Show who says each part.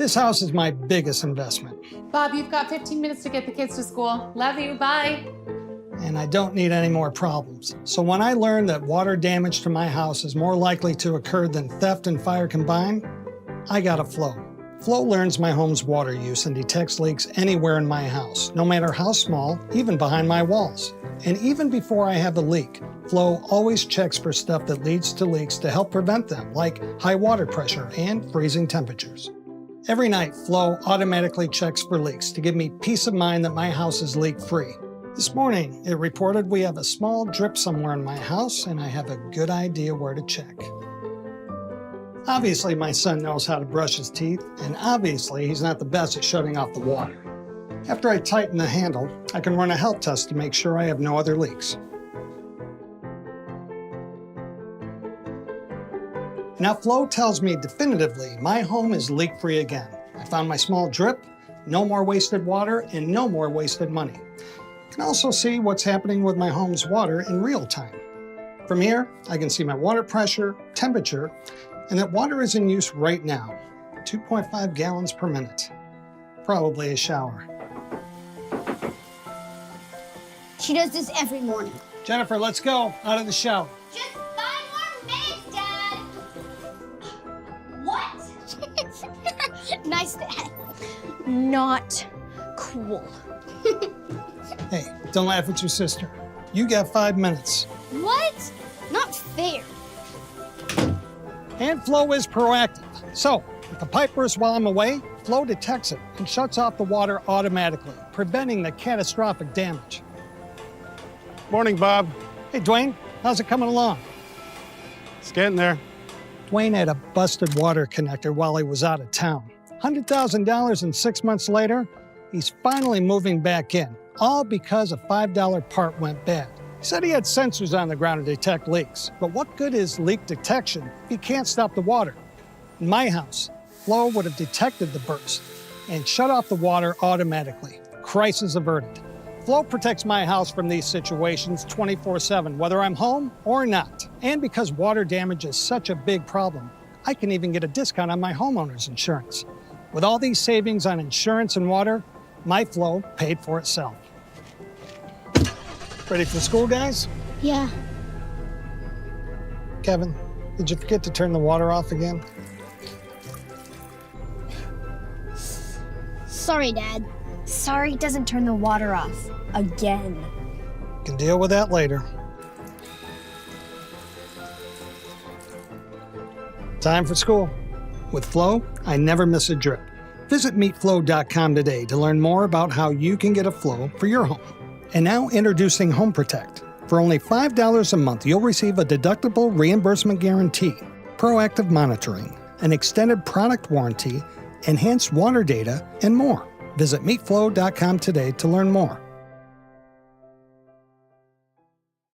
Speaker 1: This house is my biggest investment.
Speaker 2: Bob, you've got 15 minutes to get the kids to school. Love you, bye.
Speaker 1: And I don't need any more problems. So when I learned that water damage to my house is more likely to occur than theft and fire combined, I got a Flo. Flo learns my home's water use and detects leaks anywhere in my house, no matter how small, even behind my walls. And even before I have a leak, Flo always checks for stuff that leads to leaks to help prevent them, like high water pressure and freezing temperatures. Every night, Flo automatically checks for leaks to give me peace of mind that my house is leak-free. This morning, it reported we have a small drip somewhere in my house, and I have a good idea where to check. Obviously, my son knows how to brush his teeth, and obviously, he's not the best at shutting off the water. After I tighten the handle, I can run a health test to make sure I have no other leaks. Now, Flo tells me definitively my home is leak-free again. I found my small drip, no more wasted water, and no more wasted money. I can also see what's happening with my home's water in real time. From here, I can see my water pressure, temperature, and that water is in use right now, 2.5 gallons per minute. Probably a shower.
Speaker 3: She does this every morning.
Speaker 1: Jennifer, let's go out of the shower.
Speaker 3: Just 5 more minutes, Dad. What? Nice, Dad. Not cool.
Speaker 1: Hey, don't laugh at your sister. You got 5 minutes.
Speaker 3: What? Not fair.
Speaker 1: And Flo is proactive. So, if the pipe bursts while I'm away, Flo detects it and shuts off the water automatically, preventing the catastrophic damage.
Speaker 4: Morning, Bob.
Speaker 1: Hey, Dwayne, how's it coming along?
Speaker 4: It's getting there.
Speaker 1: Dwayne had a busted water connector while he was out of town. $100,000, and 6 months later, he's finally moving back in, all because a $5 part went bad. He said he had sensors on the ground to detect leaks, but what good is leak detection if he can't stop the water? In my house, Flo would have detected the burst and shut off the water automatically. Crisis averted. Flo protects my house from these situations 24/7, whether I'm home or not. And because water damage is such a big problem, I can even get a discount on my homeowner's insurance. With all these savings on insurance and water, my Flo paid for itself. Ready for school, guys?
Speaker 3: Yeah.
Speaker 1: Kevin, did you forget to turn the water off again?
Speaker 3: Sorry, Dad.
Speaker 5: Sorry doesn't turn the water off. Again.
Speaker 1: Can deal with that later. Time for school. With Flo, I never miss a drip. Visit meetflo.com today to learn more about how you can get a Flo for your home. And now introducing Home Protect. For only $5 a month, you'll receive a deductible reimbursement guarantee, proactive monitoring, an extended product warranty, enhanced water data, and more. Visit meetflo.com today to learn more.